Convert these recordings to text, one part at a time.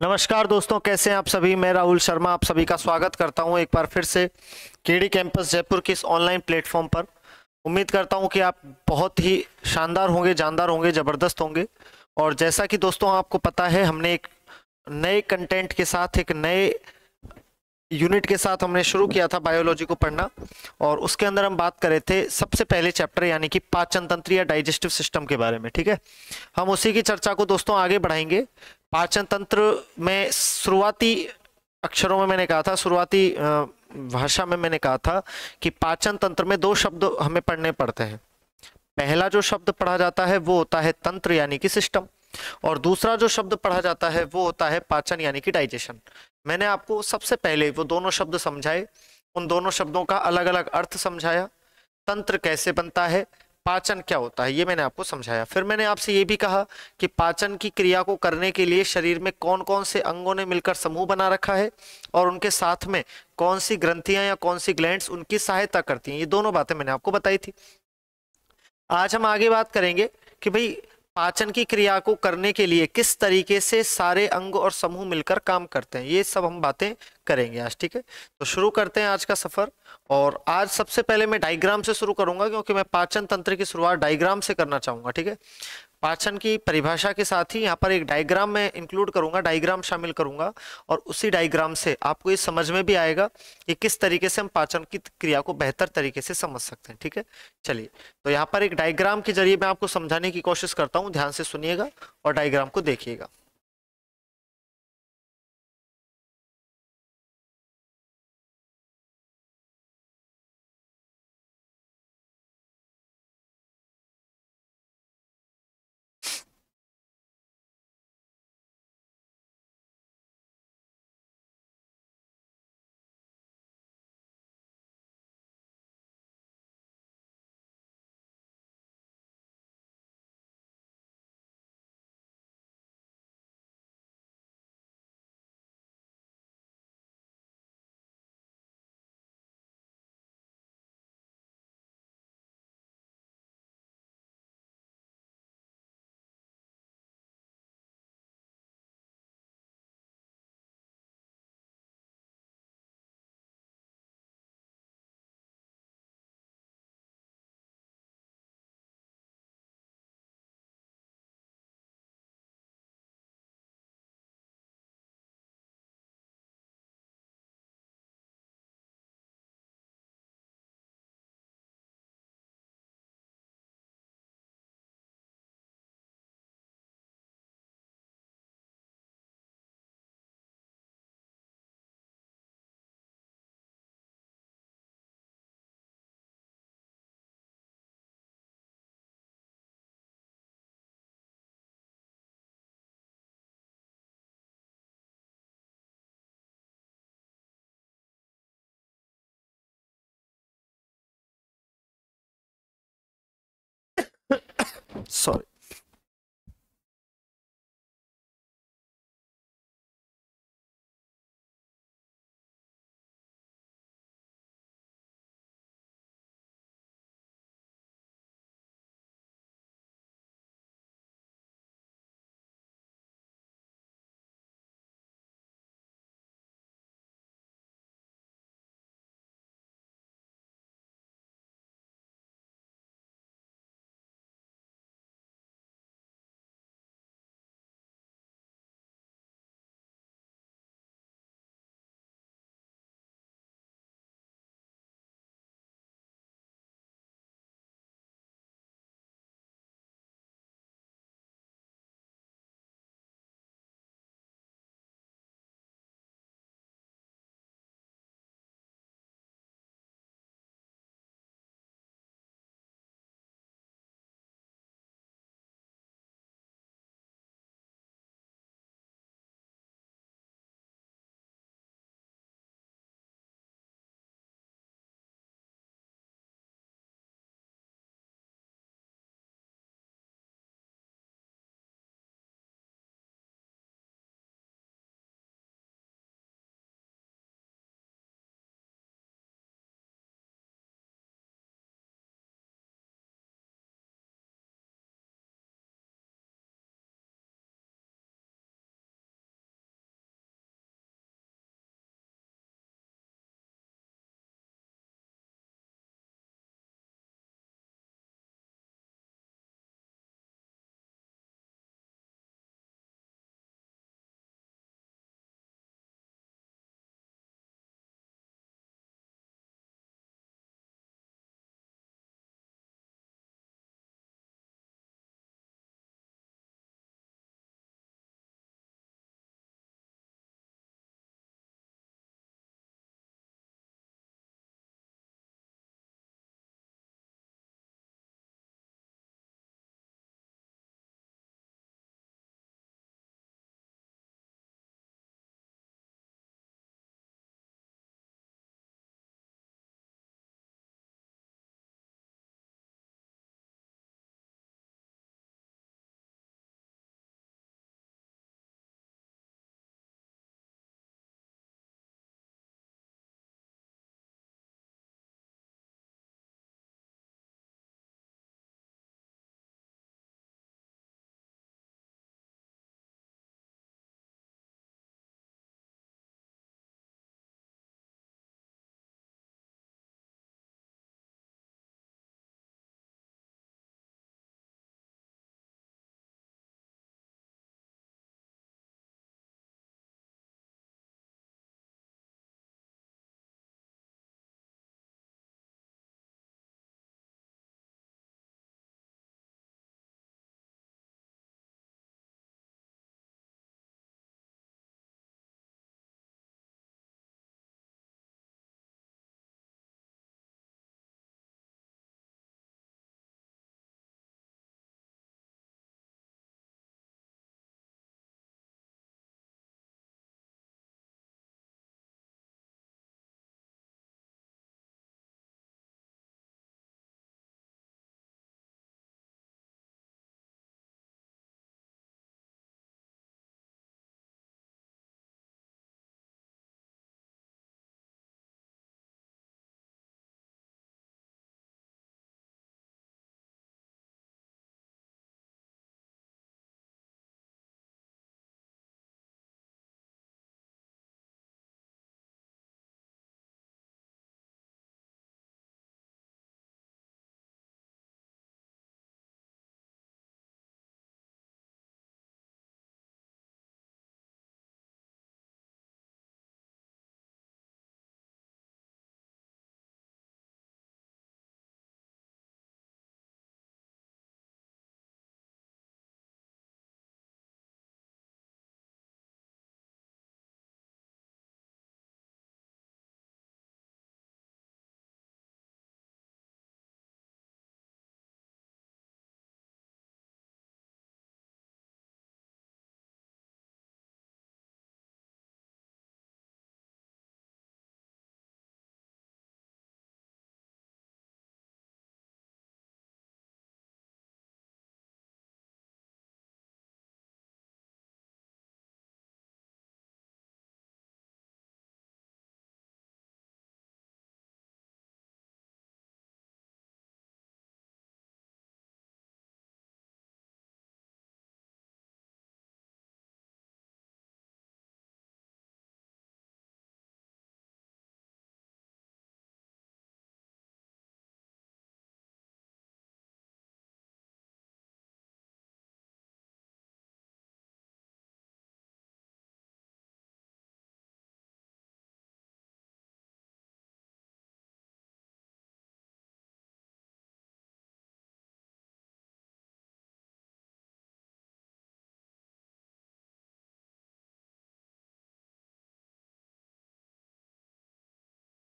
नमस्कार दोस्तों, कैसे हैं आप सभी। मैं राहुल शर्मा आप सभी का स्वागत करता हूं एक बार फिर से केडी कैंपस जयपुर के इस ऑनलाइन प्लेटफॉर्म पर। उम्मीद करता हूं कि आप बहुत ही शानदार होंगे, जानदार होंगे, ज़बरदस्त होंगे। और जैसा कि दोस्तों आपको पता है, हमने एक नए कंटेंट के साथ, एक नए यूनिट के साथ हमने शुरू किया था बायोलॉजी को पढ़ना। और उसके अंदर हम बात कर रहे थे सबसे पहले चैप्टर यानी कि पाचन तंत्र या डाइजेस्टिव सिस्टम के बारे में। ठीक है, हम उसी की चर्चा को दोस्तों आगे बढ़ाएंगे। पाचन तंत्र में शुरुआती अक्षरों में मैंने कहा था, शुरुआती भाषा में मैंने कहा था कि पाचन तंत्र में दो शब्द हमें पढ़ने पड़ते हैं। पहला जो शब्द पढ़ा जाता है वो होता है तंत्र यानी कि सिस्टम, और दूसरा जो शब्द पढ़ा जाता है वो होता है पाचन यानी कि डाइजेशन। मैंने आपको सबसे पहले वो दोनों शब्द समझाए, उन दोनों शब्दों का अलग अलग अर्थ समझाया। तंत्र कैसे बनता है, पाचन क्या होता है, ये मैंने आपको समझाया। फिर मैंने आपसे ये भी कहा कि पाचन की क्रिया को करने के लिए शरीर में कौन कौन से अंगों ने मिलकर समूह बना रखा है, और उनके साथ में कौन सी ग्रंथियां या कौन सी ग्लैंड्स उनकी सहायता करती हैं। ये दोनों बातें मैंने आपको बताई थी। आज हम आगे बात करेंगे कि भाई पाचन की क्रिया को करने के लिए किस तरीके से सारे अंग और समूह मिलकर काम करते हैं, ये सब हम बातें करेंगे आज। ठीक है, तो शुरू करते हैं आज का सफर। और आज सबसे पहले मैं डायग्राम से शुरू करूंगा, क्योंकि मैं पाचन तंत्र की शुरुआत डायग्राम से करना चाहूंगा। ठीक है, पाचन की परिभाषा के साथ ही यहाँ पर एक डायग्राम में इंक्लूड करूंगा, डायग्राम शामिल करूंगा। और उसी डायग्राम से आपको ये समझ में भी आएगा कि किस तरीके से हम पाचन की क्रिया को बेहतर तरीके से समझ सकते हैं। ठीक है, चलिए, तो यहाँ पर एक डायग्राम के जरिए मैं आपको समझाने की कोशिश करता हूँ। ध्यान से सुनिएगा और डायग्राम को देखिएगा। सॉरी।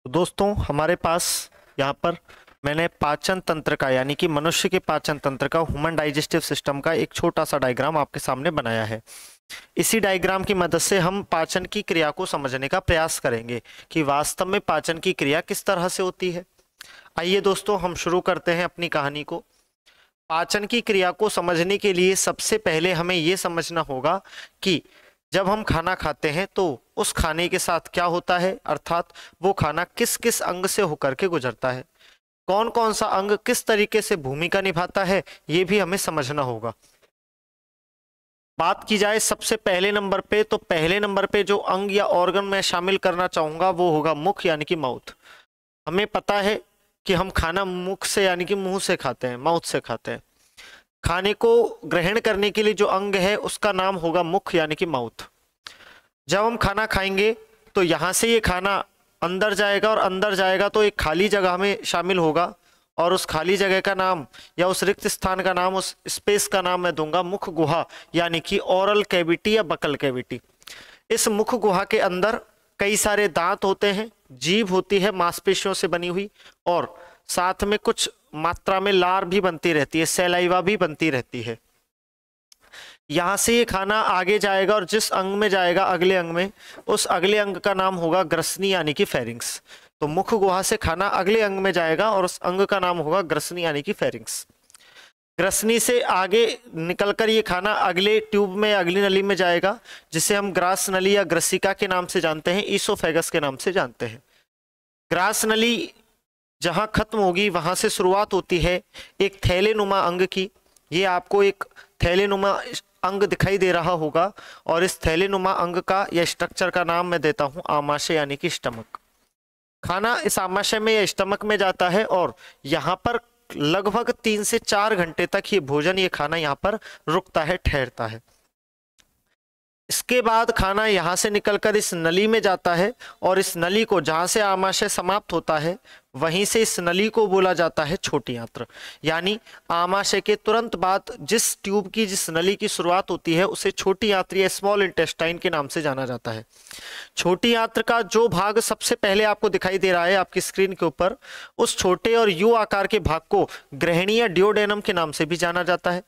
तो दोस्तों हमारे पास यहाँ पर मैंने पाचन तंत्र का यानी कि मनुष्य के पाचन तंत्र का, ह्यूमन डाइजेस्टिव सिस्टम का एक छोटा सा डायग्राम आपके सामने बनाया है। इसी डायग्राम की मदद से हम पाचन की क्रिया को समझने का प्रयास करेंगे कि वास्तव में पाचन की क्रिया किस तरह से होती है। आइए दोस्तों हम शुरू करते हैं अपनी कहानी को। पाचन की क्रिया को समझने के लिए सबसे पहले हमें यह समझना होगा कि जब हम खाना खाते हैं तो उस खाने के साथ क्या होता है, अर्थात वो खाना किस किस अंग से होकर के गुजरता है, कौन कौन सा अंग किस तरीके से भूमिका निभाता है, ये भी हमें समझना होगा। बात की जाए सबसे पहले नंबर पे, तो पहले नंबर पे जो अंग या ऑर्गन मैं शामिल करना चाहूंगा वो होगा मुख यानी कि माउथ। हमें पता है कि हम खाना मुख से यानी कि मुंह से खाते हैं, माउथ से खाते हैं। खाने को ग्रहण करने के लिए जो अंग है उसका नाम होगा मुख यानी कि माउथ। जब हम खाना खाएंगे तो यहाँ से ये खाना अंदर जाएगा और अंदर जाएगा तो एक खाली जगह में शामिल होगा और उस खाली जगह का नाम या उस रिक्त स्थान का नाम, उस स्पेस का नाम मैं दूंगा मुख गुहा यानी कि ओरल कैविटी या बकल कैविटी। इस मुख गुहा के अंदर कई सारे दांत होते हैं, जीभ होती है मांसपेशियों से बनी हुई, और साथ में कुछ मात्रा में लार भी बनती रहती है, सैलाइवा भी बनती रहती है। यहाँ से ये खाना आगे जाएगा और जिस अंग में जाएगा, अगले अंग में, उस अगले अंग का नाम होगा ग्रसनी यानी कि फेरिंग्स। तो मुख गुहा से खाना अगले अंग में जाएगा और उस अंग का नाम होगा ग्रसनी यानी कि फेरिंग्स। ग्रसनी से आगे निकलकर ये खाना अगले ट्यूब में, अगली नली में जाएगा, जिसे हम ग्रास नली या ग्रसिका के नाम से जानते हैं, ईसोफेगस के नाम से जानते हैं। ग्रास नली जहां खत्म होगी वहां से शुरुआत होती है एक थैलेनुमा अंग की। ये आपको एक थैलेनुमा अंग दिखाई दे रहा होगा और इस थैलेनुमा अंग का या स्ट्रक्चर का नाम मैं देता हूं आमाशय यानी कि स्टमक। खाना इस आमाशय में या स्टमक में जाता है और यहाँ पर लगभग 3 से 4 घंटे तक ये भोजन, ये खाना यहाँ पर रुकता है, ठहरता है। इसके बाद खाना यहाँ से निकलकर इस नली में जाता है और इस नली को, जहाँ से आमाशय समाप्त होता है वहीं से इस नली को बोला जाता है छोटी आंत्र। यानी आमाशय के तुरंत बाद जिस ट्यूब की, जिस नली की शुरुआत होती है उसे छोटी आंत्र या स्मॉल इंटेस्टाइन के नाम से जाना जाता है। छोटी आंत्र का जो भाग सबसे पहले आपको दिखाई दे रहा है आपकी स्क्रीन के ऊपर, उस छोटे और यू आकार के भाग को ग्रहणी या डियोडेनम के नाम से भी जाना जाता है।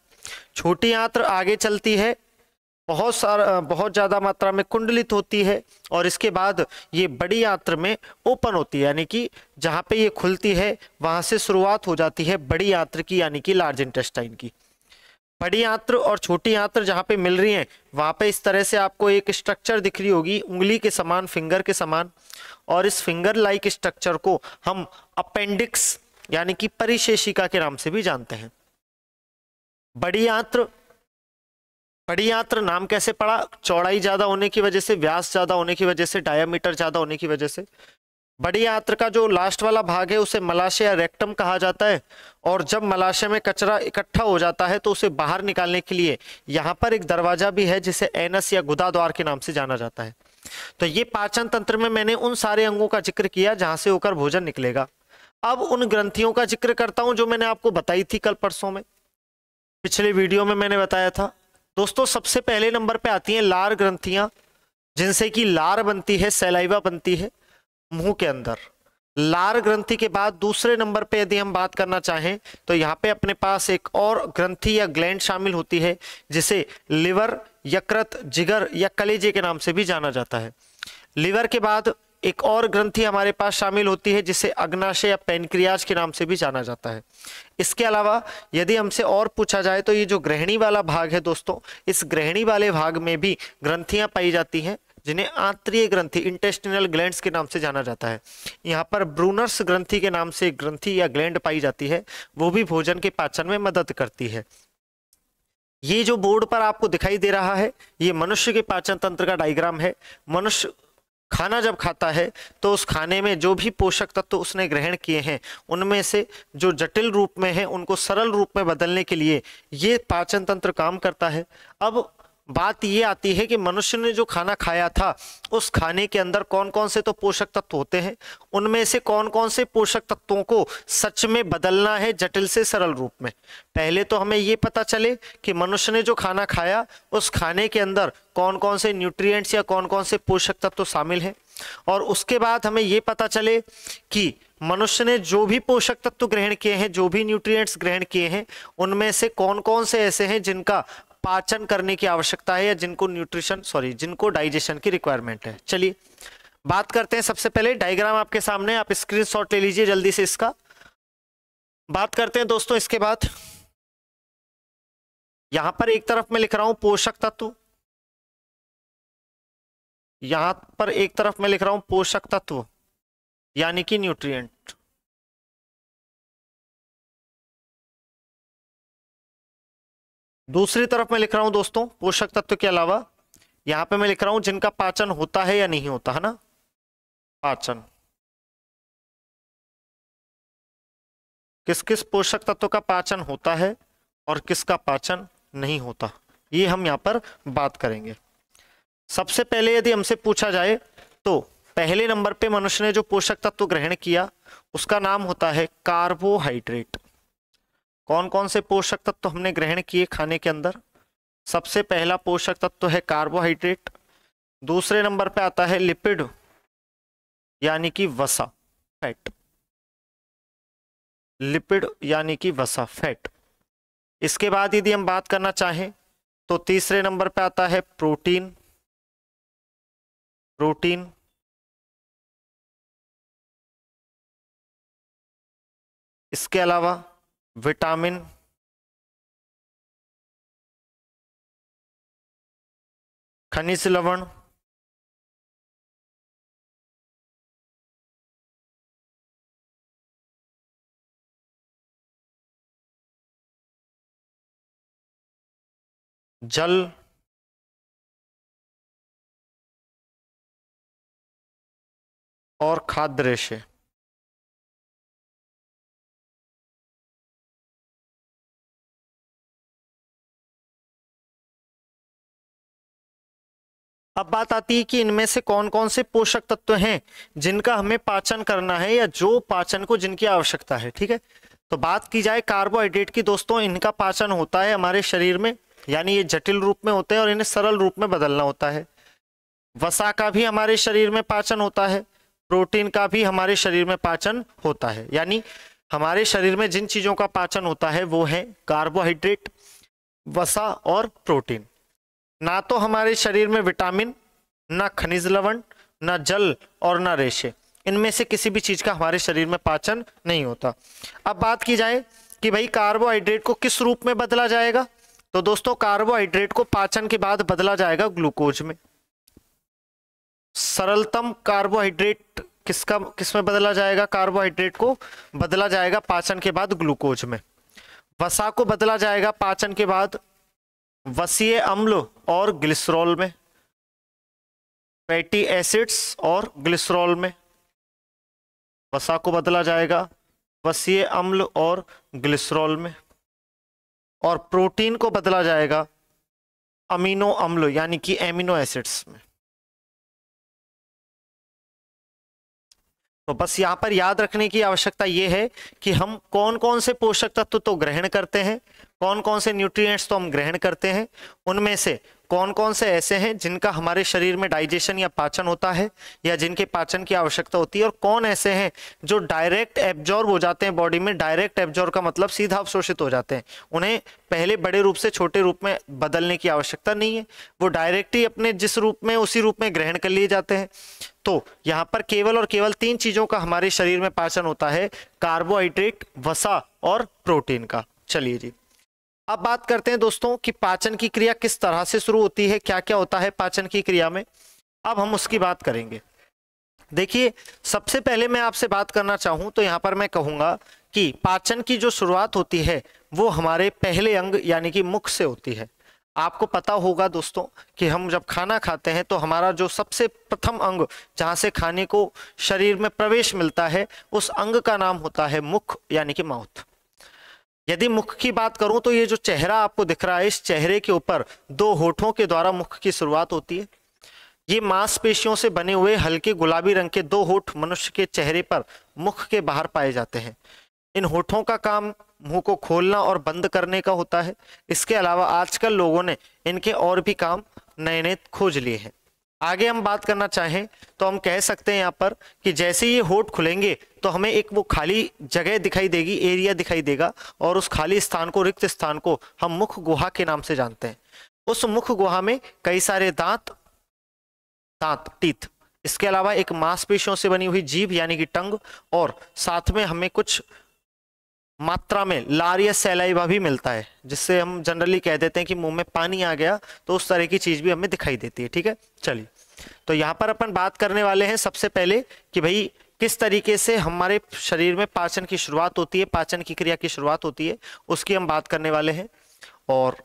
छोटी आंत्र आगे चलती है, बहुत ज्यादा मात्रा में कुंडलित होती है और इसके बाद ये बड़ी आंत्र में ओपन होती है, यानी कि जहां पे ये खुलती है वहां से शुरुआत हो जाती है बड़ी आंत्र की यानी कि लार्ज इंटेस्टाइन की। बड़ी आंत्र और छोटी आंत्र जहां पे मिल रही हैं वहां पे इस तरह से आपको एक स्ट्रक्चर दिख रही होगी, उंगली के समान, फिंगर के समान, और इस फिंगर लाइक स्ट्रक्चर को हम अपेंडिक्स यानी कि परिशेषिका के नाम से भी जानते हैं। बड़ी आंत्र नाम कैसे पड़ा? चौड़ाई ज्यादा होने की वजह से, व्यास ज्यादा होने की वजह से, डायामीटर ज्यादा होने की वजह से। बड़ी आंत्र का जो लास्ट वाला भाग है उसे मलाशय या रेक्टम कहा जाता है, और जब मलाशय में कचरा इकट्ठा हो जाता है तो उसे बाहर निकालने के लिए यहाँ पर एक दरवाजा भी है जिसे एनस या गुदा द्वार के नाम से जाना जाता है। तो ये पाचन तंत्र में मैंने उन सारे अंगों का जिक्र किया जहां से होकर भोजन निकलेगा। अब उन ग्रंथियों का जिक्र करता हूं जो मैंने आपको बताई थी कल परसों में, पिछले वीडियो में मैंने बताया था। दोस्तों सबसे पहले नंबर पे आती हैं लार ग्रंथियां, जिनसे कि लार बनती है, सैलाइवा बनती है मुंह के अंदर। लार ग्रंथि के बाद दूसरे नंबर पे यदि हम बात करना चाहें तो यहाँ पे अपने पास एक और ग्रंथि या ग्लैंड शामिल होती है जिसे लिवर, यकृत, जिगर या कलेजे के नाम से भी जाना जाता है। लिवर के बाद एक और ग्रंथि हमारे पास शामिल होती है जिसे अग्नाशय या पेनक्रियाज के नाम से भी जाना जाता है। इसके अलावा यदि हमसे और पूछा जाए तो ये जो ग्रहणी वाला भाग है दोस्तों, इस ग्रहणी वाले भाग में भी ग्रंथियां पाई जाती हैं जिन्हें आंतरीय ग्रंथि, इंटेस्टिनल ग्लैंड्स के नाम से जाना जाता है। यहाँ पर ब्रूनर्स ग्रंथि के नाम से ग्रंथि या ग्लैंड पाई जाती है, वो भी भोजन के पाचन में मदद करती है। ये जो बोर्ड पर आपको दिखाई दे रहा है ये मनुष्य के पाचन तंत्र का डायग्राम है। मनुष्य खाना जब खाता है तो उस खाने में जो भी पोषक तत्व उसने ग्रहण किए हैं उनमें से जो जटिल रूप में है उनको सरल रूप में बदलने के लिए ये पाचन तंत्र काम करता है। अब बात ये आती है कि मनुष्य ने जो खाना खाया था उस खाने के अंदर कौन कौन से तो पोषक तत्व होते हैं, उनमें से कौन कौन से पोषक तत्वों को सच में बदलना है जटिल से सरल रूप में। पहले तो हमें ये पता चले कि मनुष्य ने जो खाना खाया उस खाने के अंदर कौन कौन से न्यूट्रिएंट्स या कौन कौन से पोषक तत्व शामिल हैं, और उसके बाद हमें ये पता चले कि मनुष्य ने जो भी पोषक तत्व ग्रहण किए हैं, जो भी न्यूट्रिएंट्स ग्रहण किए हैं, उनमें से कौन कौन से ऐसे हैं जिनका पाचन करने की आवश्यकता है या जिनको डाइजेशन की रिक्वायरमेंट है। चलिए बात करते हैं। सबसे पहले डायग्राम आपके सामने, आप स्क्रीनशॉट ले लीजिए जल्दी से इसका। बात करते हैं दोस्तों इसके बाद, यहां पर एक तरफ मैं लिख रहा हूं पोषक तत्व, यहां पर एक तरफ मैं लिख रहा हूं पोषक तत्व यानी कि न्यूट्रिएंट, दूसरी तरफ मैं लिख रहा हूं दोस्तों पोषक तत्व के अलावा यहां पे मैं लिख रहा हूं जिनका पाचन होता है या नहीं होता है ना, पाचन। किस किस पोषक तत्व का पाचन होता है और किसका पाचन नहीं होता, ये हम यहां पर बात करेंगे। सबसे पहले यदि हमसे पूछा जाए तो पहले नंबर पे मनुष्य ने जो पोषक तत्व ग्रहण किया उसका नाम होता है कार्बोहाइड्रेट। कौन कौन से पोषक तत्व हमने ग्रहण किए खाने के अंदर? सबसे पहला पोषक तत्व है कार्बोहाइड्रेट, दूसरे नंबर पे आता है लिपिड यानी कि वसा, फैट, लिपिड यानी कि वसा, फैट। इसके बाद यदि हम बात करना चाहें तो तीसरे नंबर पे आता है प्रोटीन, प्रोटीन, इसके अलावा विटामिन, खनिज लवण, जल, और खाद्य रेशे। अब बात आती है कि इनमें से कौन कौन से पोषक तत्व हैं जिनका हमें पाचन करना है या जो पाचन को जिनकी आवश्यकता है। ठीक है, तो बात की जाए कार्बोहाइड्रेट की दोस्तों, इनका पाचन होता है हमारे शरीर में, यानी ये जटिल रूप में होते हैं और इन्हें सरल रूप में बदलना होता है। वसा का भी हमारे शरीर में पाचन होता है, प्रोटीन का भी हमारे शरीर में पाचन होता है, यानी हमारे शरीर में जिन चीजों का पाचन होता है वो है कार्बोहाइड्रेट, वसा और प्रोटीन। ना तो हमारे शरीर में विटामिन, ना खनिज लवण, ना जल और ना रेशे, इनमें से किसी भी चीज का हमारे शरीर में पाचन नहीं होता। अब बात की जाए कि भाई कार्बोहाइड्रेट को किस रूप में बदला जाएगा, तो दोस्तों कार्बोहाइड्रेट को पाचन के बाद बदला जाएगा ग्लूकोज में। सरलतम कार्बोहाइड्रेट किसमें बदला जाएगा? कार्बोहाइड्रेट को बदला जाएगा पाचन के बाद ग्लूकोज में। वसा को बदला जाएगा पाचन के बाद वसीय अम्ल और ग्लिसरॉल में, फैटी एसिड्स और ग्लिसरॉल में। वसा को बदला जाएगा वसीय अम्ल और ग्लिसरॉल में, और प्रोटीन को बदला जाएगा अमीनो अम्ल यानी कि एमिनो एसिड्स में। तो बस यहां पर याद रखने की आवश्यकता यह है कि हम कौन कौन से पोषक तत्व तो ग्रहण करते हैं, कौन कौन से न्यूट्रिएंट्स तो हम ग्रहण करते हैं, उनमें से कौन कौन से ऐसे हैं जिनका हमारे शरीर में डाइजेशन या पाचन होता है या जिनके पाचन की आवश्यकता होती है, और कौन ऐसे हैं जो डायरेक्ट एब्जॉर्ब हो जाते हैं बॉडी में। डायरेक्ट एब्जॉर्ब का मतलब सीधा अवशोषित हो जाते हैं, उन्हें पहले बड़े रूप से छोटे रूप में बदलने की आवश्यकता नहीं है, वो डायरेक्ट ही अपने जिस रूप में उसी रूप में ग्रहण कर लिए जाते हैं। तो यहाँ पर केवल और केवल 3 चीजों का हमारे शरीर में पाचन होता है, कार्बोहाइड्रेट, वसा और प्रोटीन का। चलिए जी, अब बात करते हैं दोस्तों कि पाचन की क्रिया किस तरह से शुरू होती है, क्या क्या होता है पाचन की क्रिया में। अब हम उसकी बात करेंगे। देखिए, सबसे पहले मैं आपसे बात करना चाहूं तो यहां पर मैं कहूंगा कि पाचन की जो शुरुआत होती है वो हमारे पहले अंग यानी कि मुख से होती है। आपको पता होगा दोस्तों कि हम जब खाना खाते हैं तो हमारा जो सबसे प्रथम अंग जहां से खाने को शरीर में प्रवेश मिलता है उस अंग का नाम होता है मुख यानी कि माउथ। यदि मुख की बात करूं तो ये जो चेहरा आपको दिख रहा है, इस चेहरे के ऊपर 2 होठों के द्वारा मुख की शुरुआत होती है। ये मांसपेशियों से बने हुए हल्के गुलाबी रंग के 2 होठ मनुष्य के चेहरे पर मुख के बाहर पाए जाते हैं। इन होठों का काम मुंह को खोलना और बंद करने का होता है। इसके अलावा आजकल लोगों ने इनके और भी काम नए नए खोज लिए हैं। आगे हम बात करना चाहें तो हम कह सकते हैं यहाँ पर कि जैसे ये होठ खुलेंगे तो हमें एक वो खाली जगह दिखाई देगी, एरिया दिखाई देगा, और उस खाली स्थान को, रिक्त स्थान को हम मुख गुहा के नाम से जानते हैं। उस मुख गुहा में कई सारे दांत टीथ, इसके अलावा एक मांसपेशियों से बनी हुई जीभ यानी कि टंग, और साथ में हमें कुछ मात्रा में लार या सैलाइवा भी मिलता है, जिससे हम जनरली कह देते हैं कि मुंह में पानी आ गया, तो उस तरह की चीज भी हमें दिखाई देती है। ठीक है, चलिए तो यहाँ पर अपन बात करने वाले हैं सबसे पहले कि भाई किस तरीके से हमारे शरीर में पाचन की शुरुआत होती है, पाचन की क्रिया की शुरुआत होती है, उसकी हम बात करने वाले हैं, और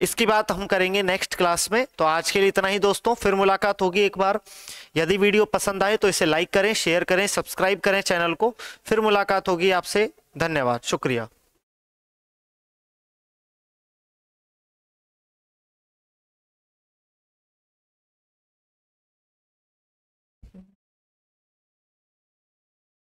इसकी बात हम करेंगे नेक्स्ट क्लास में। तो आज के लिए इतना ही दोस्तों, फिर मुलाकात होगी एक बार। यदि वीडियो पसंद आए तो इसे लाइक करें, शेयर करें, सब्सक्राइब करें चैनल को। फिर मुलाकात होगी आपसे। धन्यवाद, शुक्रिया।